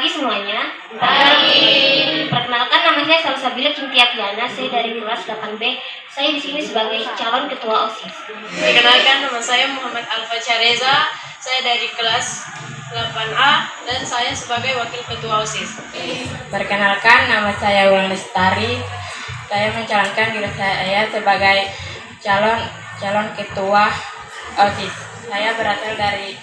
pagi semuanya. Pagi. Perkenalkan, nama saya Salsabila Kintiapiana. Saya dari kelas 8B. Saya di sini sebagai calon ketua OSIS. Perkenalkan, nama saya Muhammad Alfa Reza. Saya dari kelas 8A dan saya sebagai wakil ketua OSIS. Perkenalkan, nama saya Wang Lestari. Saya mencalonkan diri saya sebagai calon ketua OSIS. Saya berasal dari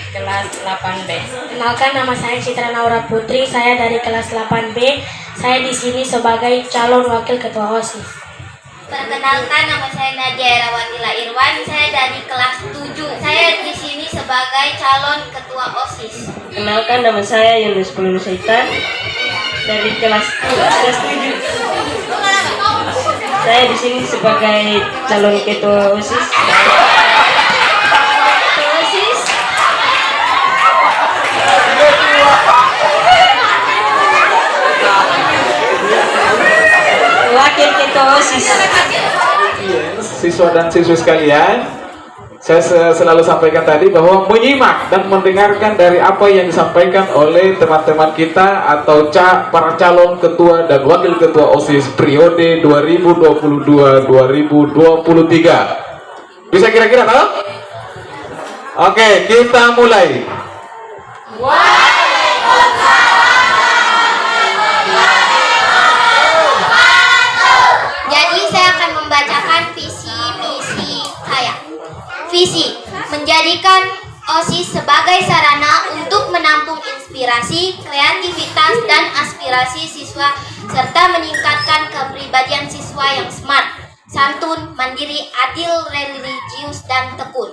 kelas 8B. Kenalkan, nama saya Citra Naura Putri. Saya dari kelas 8B. Saya di sini sebagai calon wakil ketua OSIS. Perkenalkan, nama saya Nadia Erawatila Irwan. Saya dari kelas 7. Saya di sini sebagai calon ketua OSIS. Kenalkan, nama saya Yunus Pulun Saitan dari kelas 7. Saya di sini sebagai calon ketua OSIS. Wakil ketua OSIS. Siswa dan siswi sekalian, saya selalu sampaikan tadi bahwa menyimak dan mendengarkan dari apa yang disampaikan oleh teman-teman kita atau para calon ketua dan wakil ketua OSIS periode 2022-2023. Bisa kira-kira tahu? Oke, kita mulai. Jadi saya akan membacakan visi misi saya. Visi: menjadikan OSIS sebagai sarana untuk menampung inspirasi, kreativitas, dan aspirasi siswa serta meningkatkan kepribadian siswa yang smart, santun, mandiri, adil, religius, dan tekun.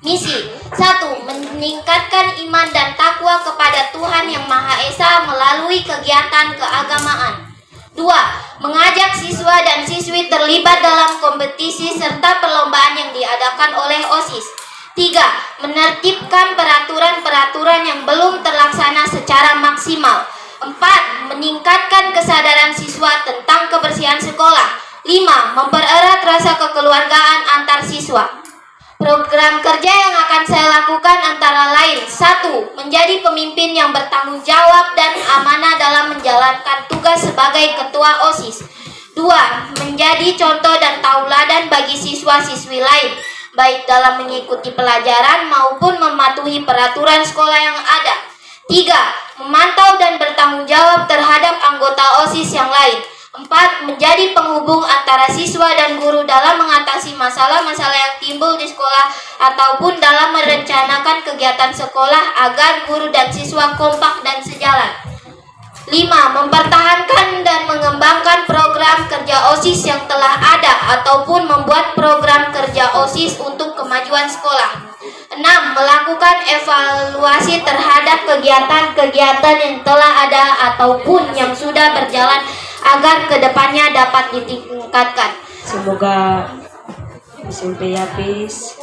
Misi: 1. Meningkatkan iman dan takwa kepada Tuhan Yang Maha Esa melalui kegiatan keagamaan. 2. Mengajak siswa dan siswi terlibat dalam kompetisi serta perlombaan yang diadakan oleh OSIS. 3. Menertibkan peraturan-peraturan yang belum terlaksana secara maksimal. 4. Meningkatkan kesadaran siswa tentang kebersihan sekolah. 5. Mempererat rasa kekeluargaan antar siswa. Program kerja yang akan saya lakukan antara lain: 1. Menjadi pemimpin yang bertanggung jawab dan amanah dalam menjalankan tugas sebagai ketua OSIS. 2. Menjadi contoh dan tauladan bagi siswa-siswi lain, baik dalam mengikuti pelajaran maupun mematuhi peraturan sekolah yang ada. 3. Memantau dan bertanggung jawab terhadap anggota OSIS yang lain. 4. Menjadi penghubung antara siswa dan guru dalam mengatasi masalah-masalah yang timbul di sekolah ataupun dalam merencanakan kegiatan sekolah agar guru dan siswa kompak dan sejalan. 5. Mempertahankan dan mengembangkan program kerja OSIS yang telah ada ataupun membuat program kerja OSIS untuk kemajuan sekolah. 6. Melakukan evaluasi terhadap kegiatan-kegiatan yang telah ada ataupun yang sudah berjalan agar kedepannya dapat ditingkatkan. Semoga SMP Yapis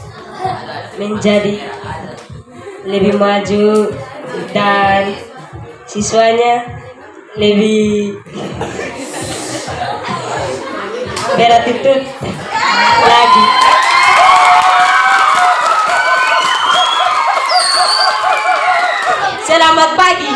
menjadi lebih maju dan siswanya lebih beratitude lagi. Selamat pagi.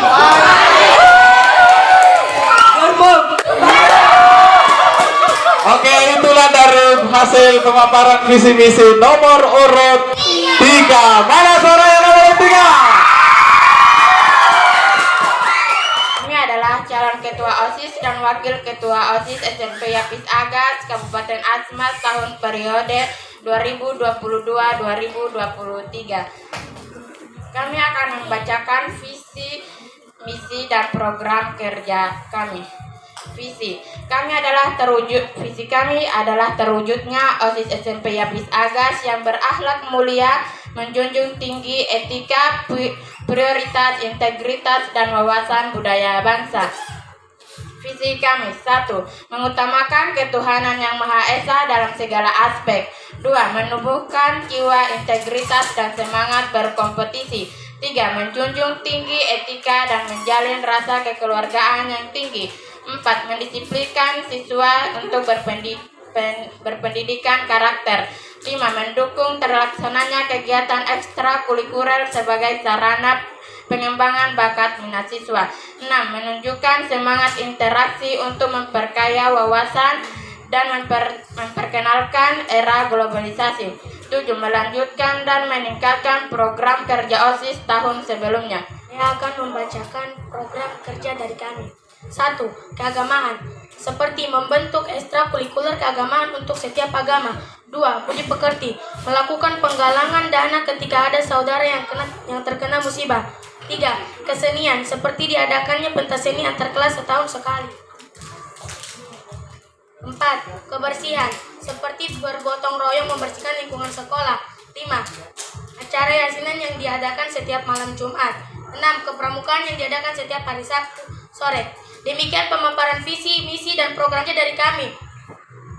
Oke, itulah dari hasil pemaparan visi misi nomor urut 3. Mana suara yang nomor 3? Kami adalah calon ketua OSIS dan wakil ketua OSIS SMP Yapis Agas Kabupaten Asmat tahun periode 2022-2023. Kami akan membacakan visi, misi, dan program kerja kami. Visi kami adalah terwujudnya OSIS SMP Yapis Agas yang berakhlak mulia, menjunjung tinggi etika, prioritas, integritas, dan wawasan budaya bangsa. Visi kami: 1. Mengutamakan ketuhanan Yang Maha Esa dalam segala aspek. 2. Menumbuhkan jiwa integritas dan semangat berkompetisi. 3. Menjunjung tinggi etika dan menjalin rasa kekeluargaan yang tinggi. 4. Mendisiplinkan siswa untuk berpendidikan karakter. 5. Mendukung terlaksananya kegiatan ekstrakurikuler sebagai sarana pengembangan bakat minat siswa. 6. Menunjukkan semangat interaksi untuk memperkaya wawasan dan memperkenalkan era globalisasi. 7. Melanjutkan dan meningkatkan program kerja OSIS tahun sebelumnya. Saya akan membacakan program kerja dari kami. 1. Keagamaan, seperti membentuk ekstrakurikuler keagamaan untuk setiap agama. 2. Budi pekerti, melakukan penggalangan dana ketika ada saudara yang terkena musibah. 3. Kesenian, seperti diadakannya pentas seni antar kelas setahun sekali. 4. Kebersihan, seperti bergotong royong membersihkan lingkungan sekolah. 5. Acara yasinan yang diadakan setiap malam Jumat. 6. Kepramukaan yang diadakan setiap hari Sabtu sore. Demikian pemaparan visi, misi, dan programnya dari kami.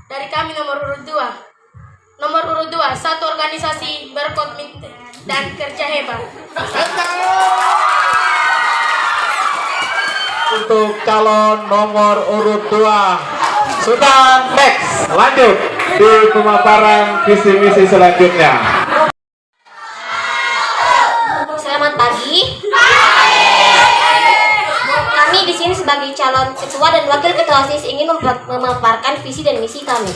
Dari kami nomor urut 2. Nomor urut 2, satu organisasi berkomitmen dan kerja hebat. Untuk calon nomor urut 2 sudah next, lanjut di pemaparan visi misi selanjutnya. Selamat pagi. Kami di sini sebagai calon ketua dan wakil ketua OSIS ingin memaparkan visi dan misi kami.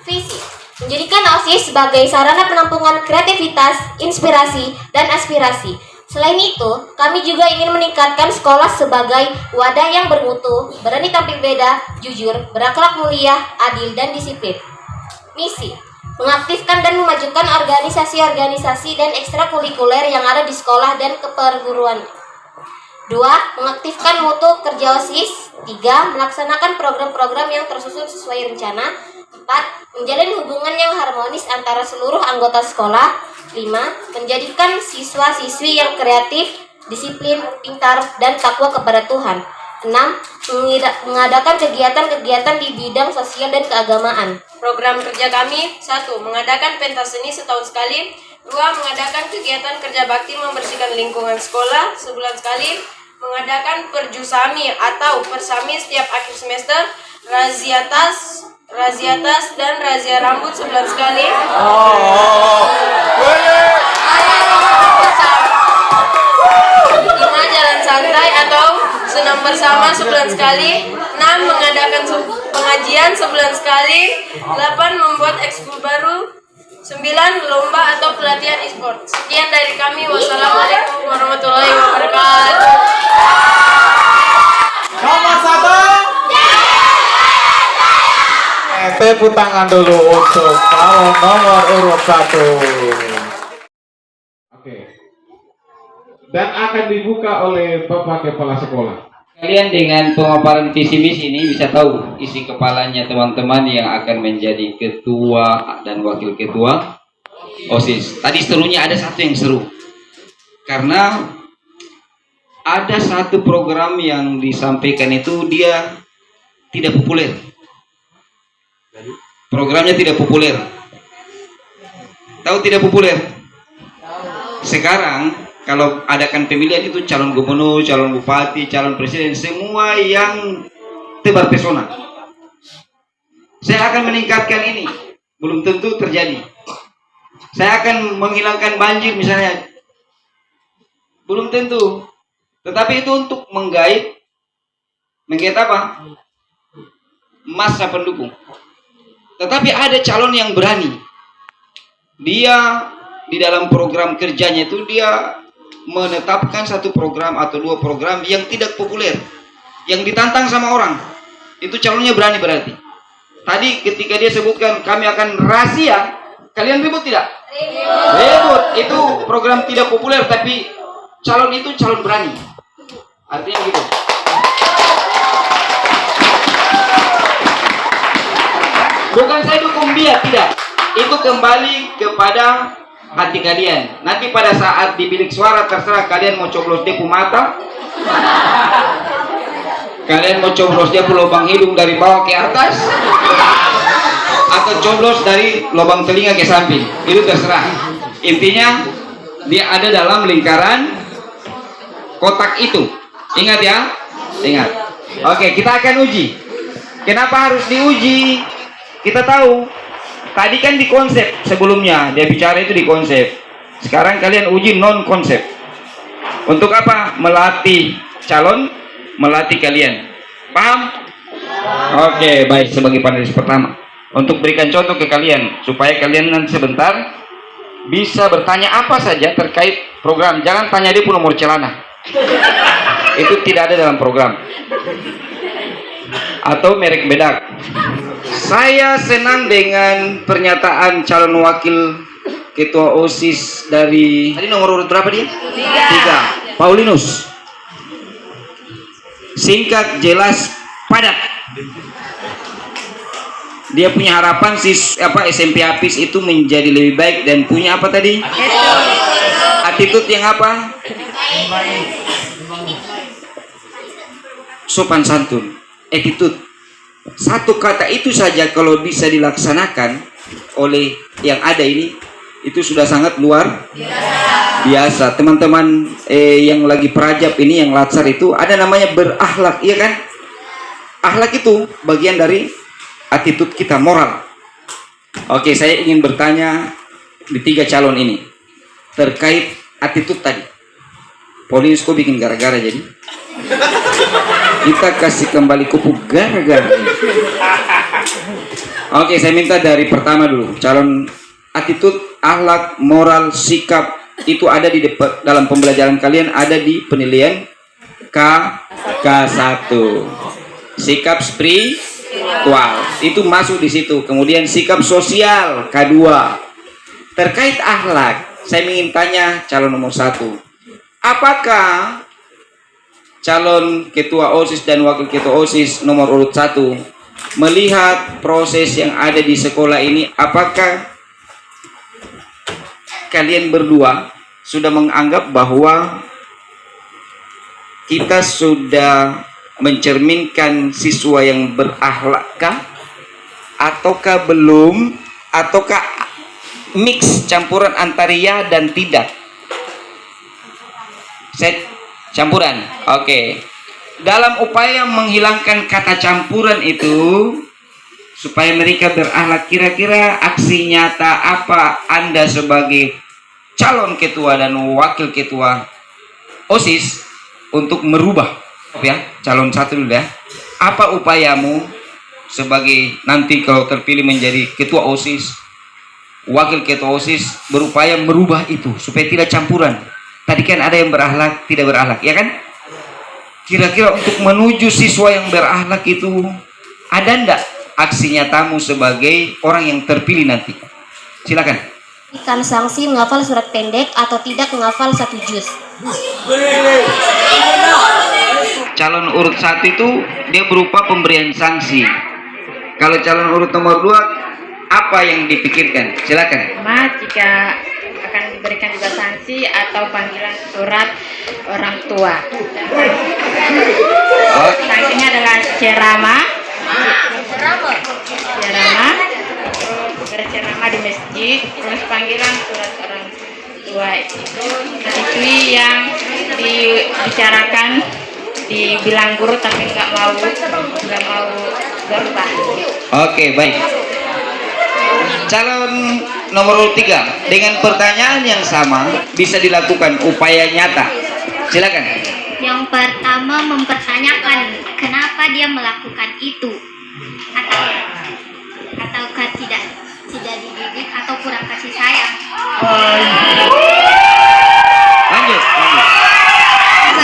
Visi: menjadikan OSIS sebagai sarana penampungan kreativitas, inspirasi, dan aspirasi. Selain itu, kami juga ingin meningkatkan sekolah sebagai wadah yang bermutu, berani tampil beda, jujur, berakhlak mulia, adil, dan disiplin. Misi: mengaktifkan dan memajukan organisasi-organisasi dan ekstrakurikuler yang ada di sekolah dan keperguruan. 2. Mengaktifkan mutu kerja OSIS. 3. Melaksanakan program-program yang tersusun sesuai rencana. 4. Menjalin hubungan yang harmonis antara seluruh anggota sekolah. 5. Menjadikan siswa-siswi yang kreatif, disiplin, pintar, dan takwa kepada Tuhan. 6. Mengadakan kegiatan-kegiatan di bidang sosial dan keagamaan. Program kerja kami: 1. Mengadakan pentas seni setahun sekali. 2. Mengadakan kegiatan kerja bakti membersihkan lingkungan sekolah sebulan sekali. Mengadakan perjusami atau persami setiap akhir semester. Razia tas, dan razia rambut sebulan sekali. Lima, jalan santai atau senam bersama sebulan sekali. 6. Mengadakan pengajian sebulan sekali. 8. Membuat ekskul baru. 9. Lomba atau pelatihan e-sport. Sekian dari kami. Wassalamualaikum warahmatullahi wabarakatuh. Nomor 1. Tepuk tangan dulu untuk calon nomor urut 1. Oke. Dan akan dibuka oleh Bapak Kepala Sekolah. Kalian dengan pemaparan visi misi ini bisa tahu isi kepalanya teman-teman yang akan menjadi ketua dan wakil ketua OSIS. Tadi serunya ada satu yang seru. Karena ada satu program yang disampaikan itu dia tidak populer. Programnya tidak populer. Tahu tidak populer? Sekarang kalau adakan pemilihan itu calon gubernur, calon bupati, calon presiden, semua yang tebar pesona. Saya akan meningkatkan ini, belum tentu terjadi. Saya akan menghilangkan banjir misalnya, belum tentu. Tetapi itu untuk menggait apa? Massa pendukung. Tetapi ada calon yang berani. Dia di dalam program kerjanya itu dia menetapkan satu program atau dua program yang tidak populer, yang ditantang sama orang. Itu calonnya berani berarti. Tadi ketika dia sebutkan kami akan rahasia, kalian ribut tidak? Ribut. Itu program tidak populer, tapi calon itu calon berani. Artinya gitu. Bukan saya dukung dia, tidak. Itu kembali kepada hati kalian. Nanti pada saat di bilik suara terserah kalian mau coblos dia mata, kalian mau coblos dia lubang hidung dari bawah ke atas, atau coblos dari lubang telinga ke samping. Itu terserah. Intinya dia ada dalam lingkaran kotak itu. Ingat ya, ingat. Oke, kita akan uji. Kenapa harus diuji? Kita tahu tadi kan di konsep sebelumnya dia bicara itu di konsep. Sekarang kalian uji non konsep. Untuk apa? Melatih calon, melatih kalian. Paham? Oke, baik, sebagai panelis pertama. Untuk berikan contoh ke kalian supaya kalian nanti sebentar bisa bertanya apa saja terkait program. Jangan tanya dia pun nomor celana. Itu tidak ada dalam program. Atau merek bedak. Saya senang dengan pernyataan calon wakil ketua OSIS dari tadi nomor urut berapa dia? 3. Paulinus. Singkat, jelas, padat. Dia punya harapan SMP Apis itu menjadi lebih baik dan punya apa tadi? Attitude yang apa? Sopan santun. Attitude. Satu kata itu saja kalau bisa dilaksanakan oleh yang ada ini, itu sudah sangat luar biasa. Teman-teman yang lagi perajab ini, yang latsar itu, ada namanya berakhlak, iya kan? Akhlak itu bagian dari attitude kita, moral. Oke, saya ingin bertanya di 3 calon ini terkait attitude tadi. Paulinus kok bikin gara-gara jadi? Kita kasih kembali kupu gara-gara. Oke, saya minta dari pertama dulu. Calon attitude, akhlak, moral, sikap itu ada di dalam pembelajaran kalian, ada di penilaian K1. Sikap spiritual itu masuk di situ. Kemudian sikap sosial K2. Terkait akhlak, saya ingin tanya calon nomor 1. Apakah calon ketua OSIS dan wakil ketua OSIS nomor urut 1 melihat proses yang ada di sekolah ini, apakah kalian berdua sudah menganggap bahwa kita sudah mencerminkan siswa yang berakhlakkah, ataukah belum, ataukah mix campuran antara ya dan tidak? Set campuran. Oke. Dalam upaya menghilangkan kata campuran itu supaya mereka berakhlak, kira-kira aksi nyata apa Anda sebagai calon ketua dan wakil ketua OSIS untuk merubah, ya, calon 1 dulu ya. Apa upayamu sebagai nanti kalau terpilih menjadi ketua OSIS, wakil ketua OSIS, berupaya merubah itu supaya tidak campuran. Tadi kan ada yang berakhlak, tidak berakhlak, ya kan? Kira-kira untuk menuju siswa yang berakhlak itu ada ndak aksi nyatamu sebagai orang yang terpilih nanti? Silakan. Ikan sanksi menghafal surat pendek atau tidak menghafal 1 juz. Calon urut 1 itu dia berupa pemberian sanksi. Kalau calon urut nomor 2, apa yang dipikirkan? Silakan. Jika akan diberikan juga sanksi atau panggilan surat orang tua. Sanksinya adalah ceramah, berceramah di masjid, terus panggilan surat orang tua itu yang dibicarakan, dibilang guru tapi nggak mau berubah. Oke, baik. Calon nomor 3 dengan pertanyaan yang sama bisa dilakukan upaya nyata. Silakan. Yang pertama, mempertanyakan kenapa dia melakukan itu, ataukah tidak dididik atau kurang kasih sayang. Lanjut.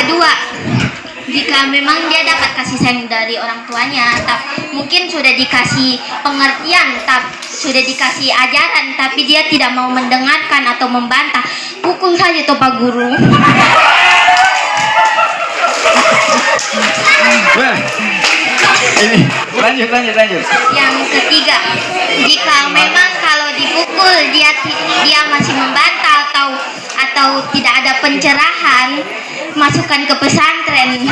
Kedua, jika memang dia dapat kasih sayang dari orang tuanya, mungkin sudah dikasih pengertian, sudah dikasih ajaran, tapi dia tidak mau mendengarkan atau membantah, pukul saja toh Pak Guru. Ini lanjut. Yang ketiga, jika memang kalau dipukul dia masih membantah atau tidak ada pencerahan, masukkan ke pesantren.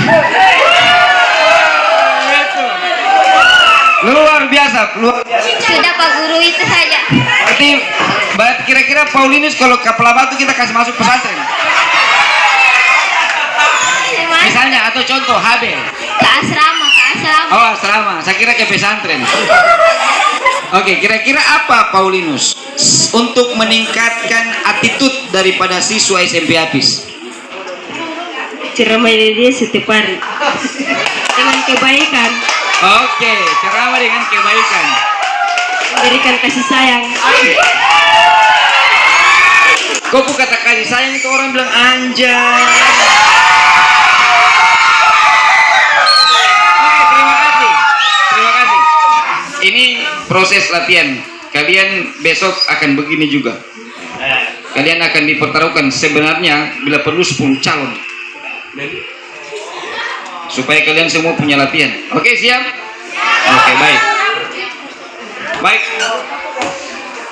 Luar biasa. Sudah Pak Guru, itu saja. Berarti kira-kira Paulinus kalau ke Pelabatu kita kasih masuk pesantren. Misalnya, atau contoh Habel. Ke asrama. Oh, asrama. Saya kira ke pesantren. Oke, kira-kira apa Paulinus untuk meningkatkan attitude daripada siswa SMP Apis? ceramah dia setiap hari dengan kebaikan, Oke, ceramah dengan kebaikan. berikan kasih sayang. Kok kata kasih sayang itu orang bilang anjay. Oke, terima kasih. Terima kasih. Ini proses latihan. Kalian besok akan begini juga. Kalian akan dipertaruhkan sebenarnya bila perlu 10 calon. Supaya kalian semua punya latihan. Oke, siap? Oke, baik. Baik.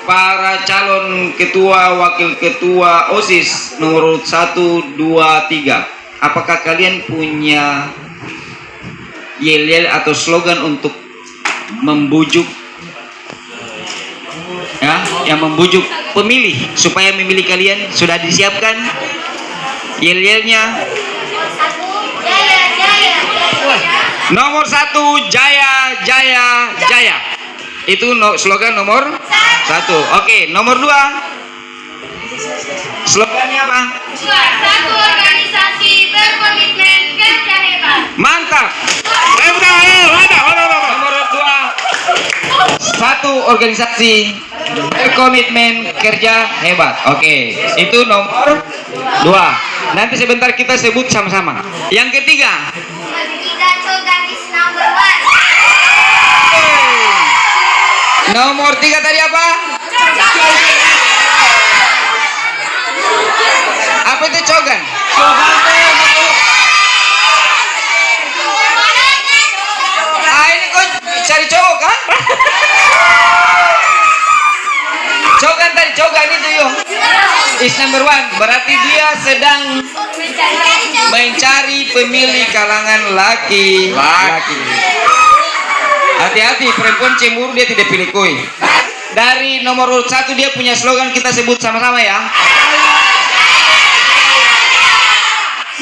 Para calon ketua, wakil ketua OSIS nomor 1, 2, 3. Apakah kalian punya yel-yel atau slogan untuk membujuk yang membujuk pemilih supaya memilih kalian? Sudah disiapkan yel-yelnya? Nomor 1, Jaya, Jaya, Jaya. Itu slogan nomor 1. Oke, nomor 2. Slogannya apa? Satu organisasi berkomitmen kerja hebat. Mantap. Nomor 2. Satu organisasi berkomitmen kerja hebat. Oke, itu nomor 2. Nanti sebentar kita sebut sama-sama. Yang ketiga. Pidato gadis number 1. Nomor 3 tadi apa? Apa itu cogan? Ini kok cari cowok kan? Cogan tadi, cogan itu yuk. Is number 1. Berarti dia sedang mencari pemilih kalangan laki. Hati-hati, perempuan cemburu dia tidak pilih koi. Dari nomor urut 1 dia punya slogan, kita sebut sama-sama ya.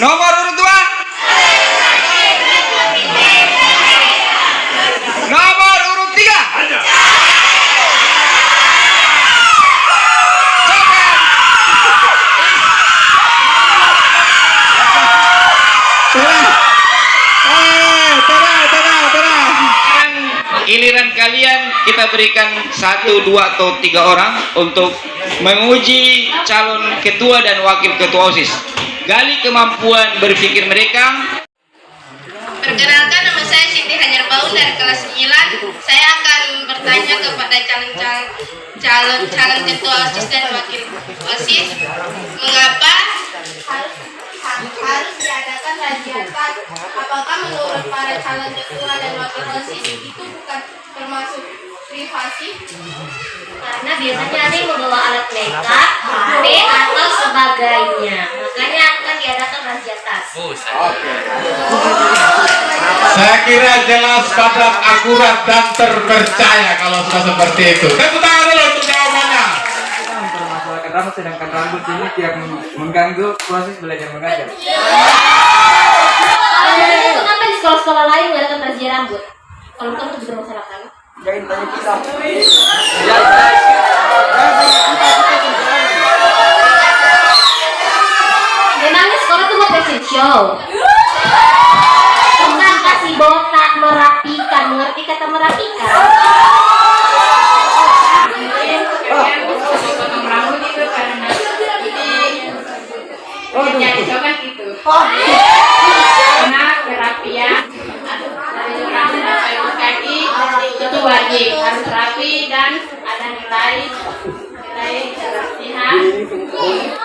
Nomor urut 2. Nomor urut 3. Giliran kalian, kita berikan 1, 2 atau 3 orang untuk menguji calon ketua dan wakil ketua OSIS. Gali kemampuan berpikir mereka. Perkenalkan, nama saya Siti Hajar Baun dari kelas 9. Saya akan bertanya kepada calon ketua OSIS dan wakil OSIS, mengapa harus diadakan razia tas? Apakah menurut para calon ketua dan wakil OSIS itu bukan termasuk privasi? Karena biasanya ada yang membawa alat makeup, HP atau sebagainya. Makanya akan diadakan razia tas. Saya kira jelas, padat, akurat, dan terpercaya kalau sudah seperti itu. Tepuk tangan dulu untuk jawabannya. Mempermasalahkan rambut, sedangkan rambut ini tidak mengganggu proses belajar mengajar. Itu kenapa di sekolah-sekolah lain mengadakan razia rambut? Kalau bukan untuk bermasalahkan. Jangan tanya kita. Memangnya sekolah tuh mau fashion show? Bukan kasih botak, merapikan. Mengerti kata merapikan? Potong rambut itu karena jadi coba gitu. Karena kerapian dari rambut sampai ke kaki itu wajib, harus rapi dan ada nilai kebersihan.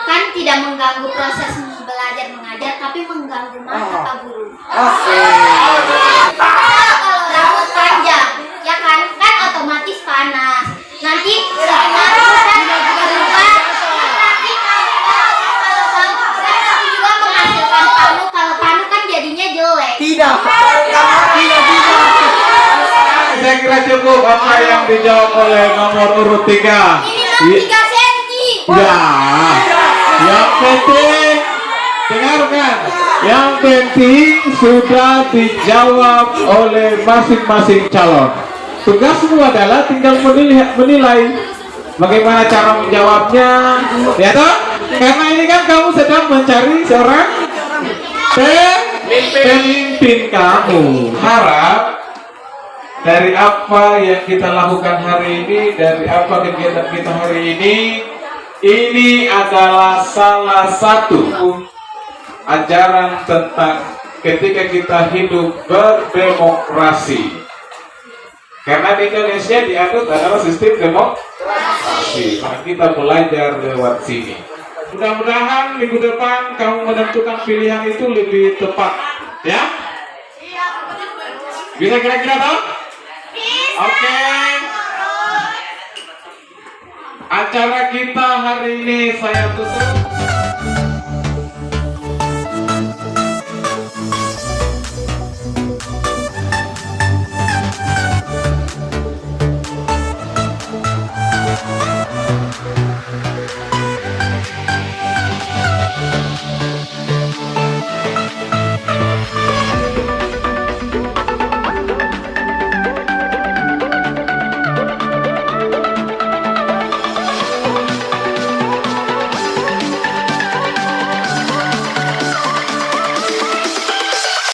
Kan tidak mengganggu proses belajar mengajar, tapi mengganggu mata Pak Guru. Kalau rambut panjang, ya kan otomatis panas. Nanti berubah. Tapi kalau juga menghasilkan panu. Kalau panu kan jadinya jelek. Tidak. Saya kira cukup apa yang dijawab oleh nomor urut 3. Minimal 3 senti. Ya, yang penting dengarkan. Yang penting sudah dijawab oleh masing-masing calon. Tugasmu adalah tinggal menilai bagaimana cara menjawabnya, ya toh? Karena ini kan kamu sedang mencari seorang pemimpin kamu. Harap dari apa yang kita lakukan hari ini, dari apa kegiatan kita hari ini adalah salah satu ajaran tentang ketika kita hidup berdemokrasi. Karena di Indonesia dianut adalah sistem demokrasi. Maka kita belajar lewat sini. Mudah-mudahan minggu depan kamu menentukan pilihan itu lebih tepat, ya? Bisa kira-kira tahu? Oke. Acara kita hari ini saya tutup.